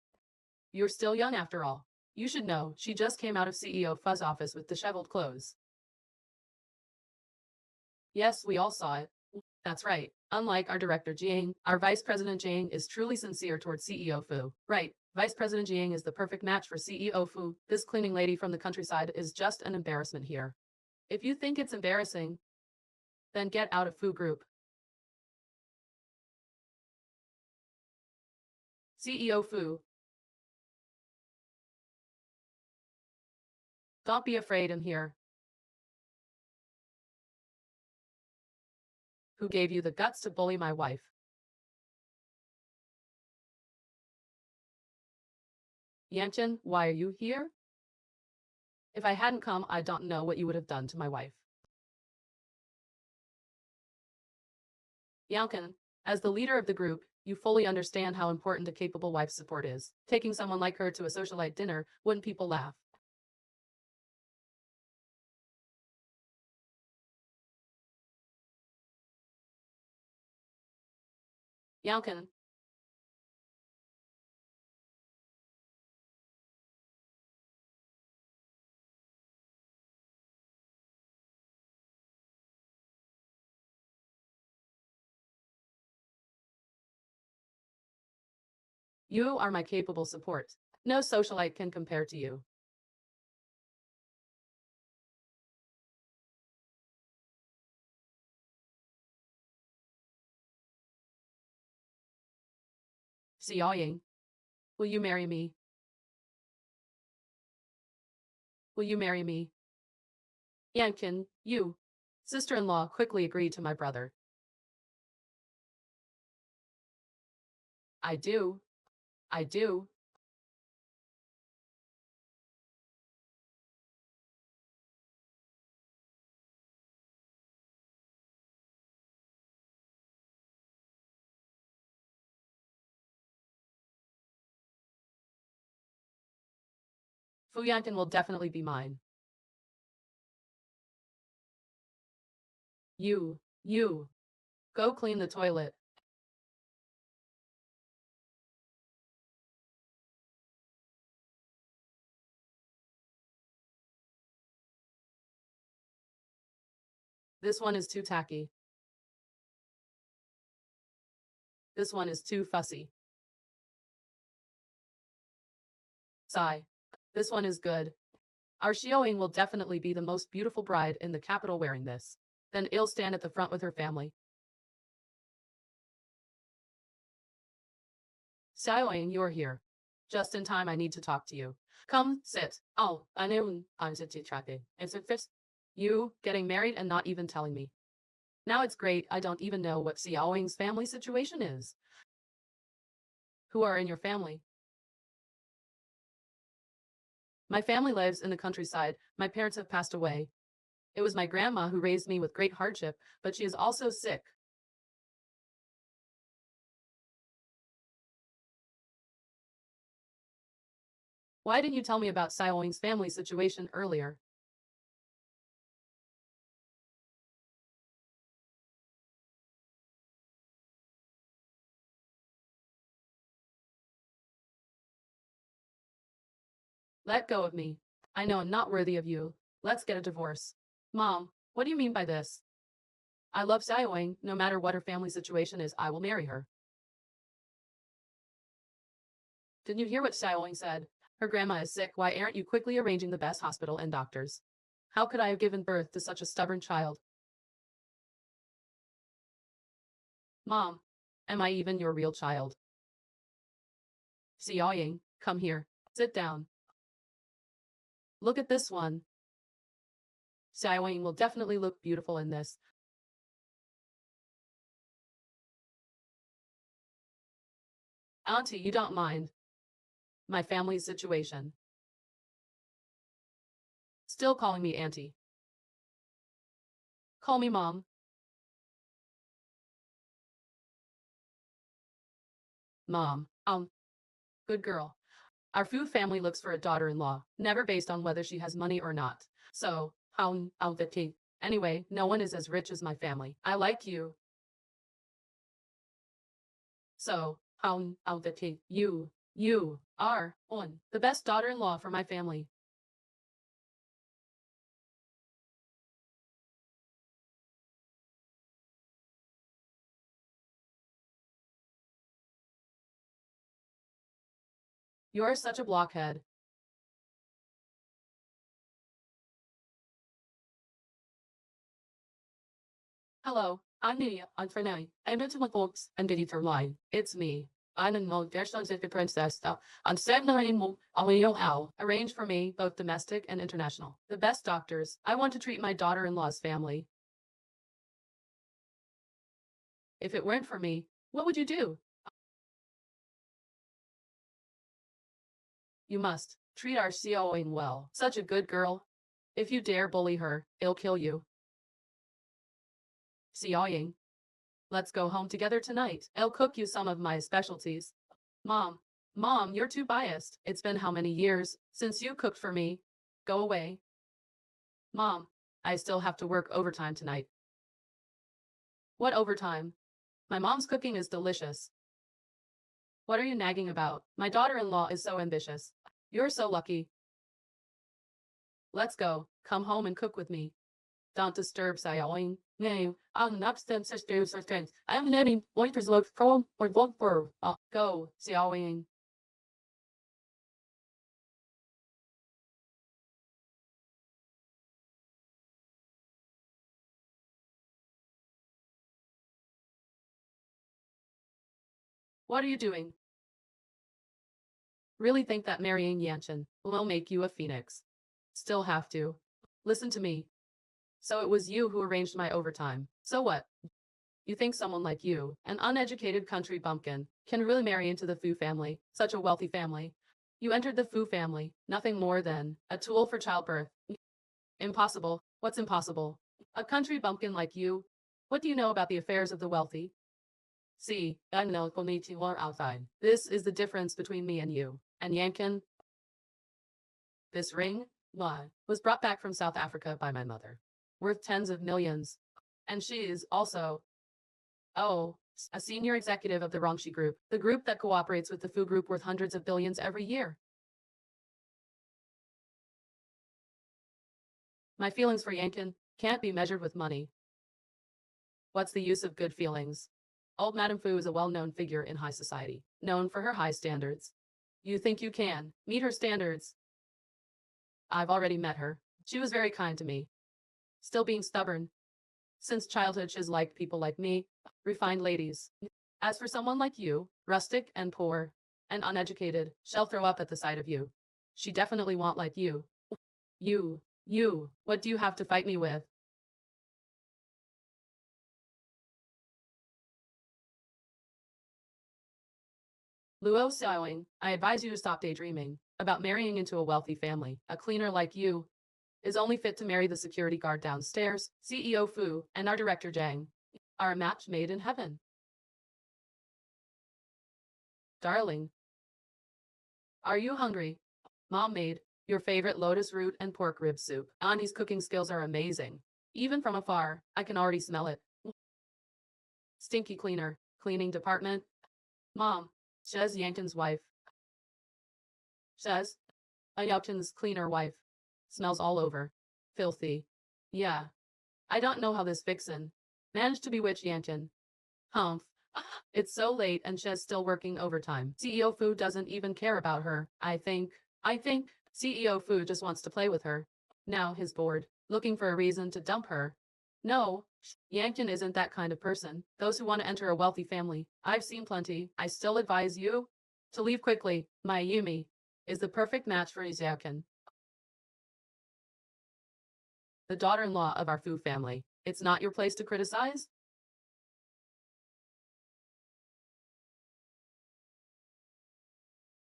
You're still young after all. You should know, she just came out of CEO Fu's office with disheveled clothes. Yes, we all saw it. That's right. Unlike our director Jiang, our Vice President Jiang is truly sincere towards CEO Fu. Right, Vice President Jiang is the perfect match for CEO Fu. This cleaning lady from the countryside is just an embarrassment here. If you think it's embarrassing, then get out of Fu group. CEO Fu. Don't be afraid, I'm here. Who gave you the guts to bully my wife? Yanshan, why are you here? If I hadn't come, I don't know what you would have done to my wife. Yanshan, as the leader of the group, you fully understand how important a capable wife's support is. Taking someone like her to a socialite dinner, wouldn't people laugh? Yanshan, you are my capable support. No socialite can compare to you. Xiaoying, will you marry me? Will you marry me? Yanshan, you. Sister-in-law quickly agreed to my brother. I do. I do. Fu Yankin will definitely be mine. You. Go clean the toilet. This one is too tacky. This one is too fussy. Sigh. This one is good. Our Xiaoying will definitely be the most beautiful bride in the capital wearing this. Then I'll stand at the front with her family. Xiaoying, you're here. Just in time, I need to talk to you. Come, sit. Oh, I know I'm sitting trapping. It's a fifth. You getting married and not even telling me. Now it's great. I don't even know what Xiaoying's family situation is. Who are in your family? My family lives in the countryside. My parents have passed away. It was my grandma who raised me with great hardship, but she is also sick. Why didn't you tell me about Xiaoying's family situation earlier? Let go of me. I know I'm not worthy of you. Let's get a divorce. Mom, what do you mean by this? I love Xiaoying. No matter what her family situation is, I will marry her. Didn't you hear what Xiaoying said? Her grandma is sick. Why aren't you quickly arranging the best hospital and doctors? How could I have given birth to such a stubborn child? Mom, am I even your real child? Xiaoying, come here. Sit down. Look at this one. Xiaoying will definitely look beautiful in this. Auntie, you don't mind my family's situation. Still calling me auntie. Call me mom. Mom. Good girl. Our Fu family looks for a daughter-in-law, never based on whether she has money or not. So, how the king. Anyway, no one is as rich as my family. I like you. So, how the king. You are on the best daughter-in-law for my family. You're such a blockhead. Hello, I'm Nia. I'm Fernay. I'm into my books and getting her line. It's me. I don't know, there's no secret princess stuff. On 7 mo, how. Arrange for me, both domestic and international. The best doctors. I want to treat my daughter-in-law's family. If it weren't for me, what would you do? You must treat our COing well. Such a good girl. If you dare bully her, it'll kill you. COing. Let's go home together tonight. I'll cook you some of my specialties. Mom, Mom, you're too biased. It's been how many years since you cooked for me? Go away. Mom, I still have to work overtime tonight. What overtime? My mom's cooking is delicious. What are you nagging about? My daughter-in-law is so ambitious. You're so lucky. Let's go. Come home and cook with me. Don't disturb Xiaoying. No, I'm not them sisters or friends. I'm letting waiters look from or look for. Go, Xiaoying. What are you doing? Really think that marrying Yanchin will make you a phoenix? Still have to. Listen to me. So it was you who arranged my overtime. So what? You think someone like you, an uneducated country bumpkin, can really marry into the Fu family, such a wealthy family? You entered the Fu family, nothing more than a tool for childbirth. Impossible. What's impossible? A country bumpkin like you? What do you know about the affairs of the wealthy? See, I know konnichiwa outside. This is the difference between me and you. And Yankin, this ring, why, was brought back from South Africa by my mother. Worth tens of millions. And she is also, oh, a senior executive of the Rongshi Group, the group that cooperates with the Fu Group worth hundreds of billions every year. My feelings for Yankin can't be measured with money. What's the use of good feelings? Old Madame Fu is a well-known figure in high society, known for her high standards. You think you can meet her standards? I've already met her. She was very kind to me. Still being stubborn. Since childhood she's liked people like me, refined ladies. As for someone like you, rustic and poor and uneducated, she'll throw up at the sight of you. She definitely won't like you. You, what do you have to fight me with? Luo Xiaoing, I advise you to stop daydreaming about marrying into a wealthy family. A cleaner like you is only fit to marry the security guard downstairs. CEO Fu and our director Zhang are a match made in heaven. Darling, are you hungry? Mom made your favorite lotus root and pork rib soup. Auntie's cooking skills are amazing. Even from afar, I can already smell it. Stinky cleaner, cleaning department. Mom, says Yankin's wife. Says, a Yankin's cleaner wife. Smells all over. Filthy. Yeah. I don't know how this vixen managed to bewitch Yankin. Humph. It's so late and she's still working overtime. CEO Fu doesn't even care about her. I think CEO Fu just wants to play with her. Now he's bored, looking for a reason to dump her. No, Yankin isn't that kind of person. Those who want to enter a wealthy family, I've seen plenty. I still advise you to leave quickly. Mayumi is the perfect match for Yankin, the daughter-in-law of our Fu family. It's not your place to criticize.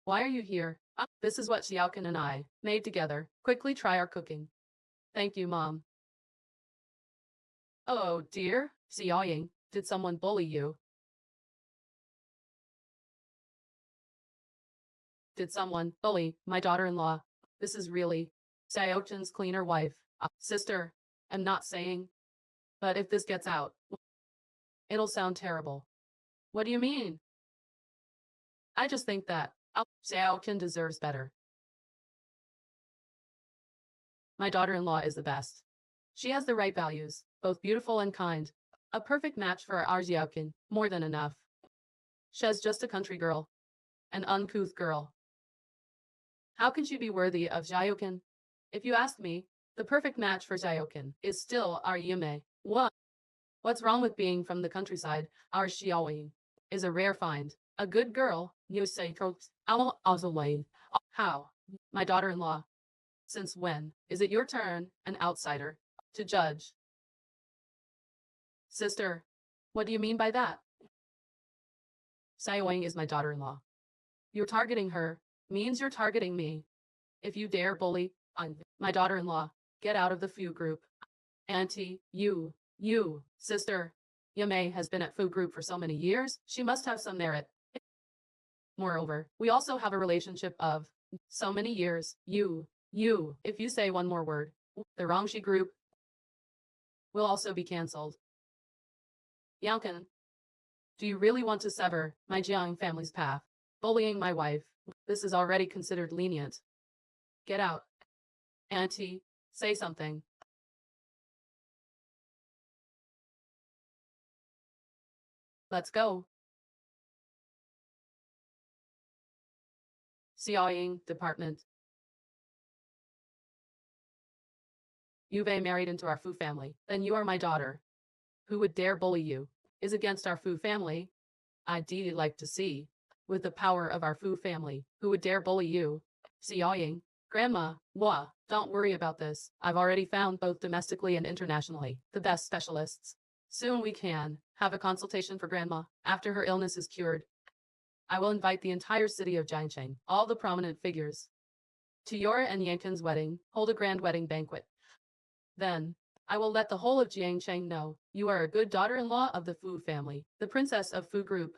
Why are you here? This is what Xiaokan and I made together. Quickly try our cooking. Thank you, Mom. Oh dear, Xiaoying, did someone bully you? Did someone bully my daughter-in-law? This is really Xiaochan's cleaner wife. Sister, I'm not saying, but if this gets out, it'll sound terrible. What do you mean? I just think that Xiaochan deserves better. My daughter-in-law is the best. She has the right values, both beautiful and kind. A perfect match for our Xiaoqin, more than enough. She's just a country girl. An uncouth girl. How can she be worthy of Xiaoqin? If you ask me, the perfect match for Xiaoqin is still our Yume. What? What's wrong with being from the countryside? Our Xiaoying is a rare find. A good girl, you say, how? My daughter-in-law. Since when is it your turn, an outsider, to judge? Sister, what do you mean by that? Xiaoying is my daughter-in-law. You're targeting her, means you're targeting me. If you dare bully my daughter-in-law, get out of the Fu group. Auntie, sister. Yamei has been at Fu group for so many years, she must have some merit. Moreover, we also have a relationship of so many years. If you say one more word, the Rongshi group will also be cancelled. Yankin, do you really want to sever my Jiang family's path? Bullying my wife, this is already considered lenient. Get out. Auntie, say something. Let's go. Xiaoying department. You've married into our Fu family, then you are my daughter. Who would dare bully you? Is against our Fu family. I'd like to see, with the power of our Fu family, who would dare bully you? Xiaoying, Grandma, don't worry about this. I've already found both domestically and internationally the best specialists. Soon we can have a consultation for Grandma after her illness is cured. I will invite the entire city of Jiangcheng, all the prominent figures, to your and Yankin's wedding, hold a grand wedding banquet. Then, I will let the whole of Jiangcheng know you are a good daughter-in-law of the Fu family, the princess of Fu group.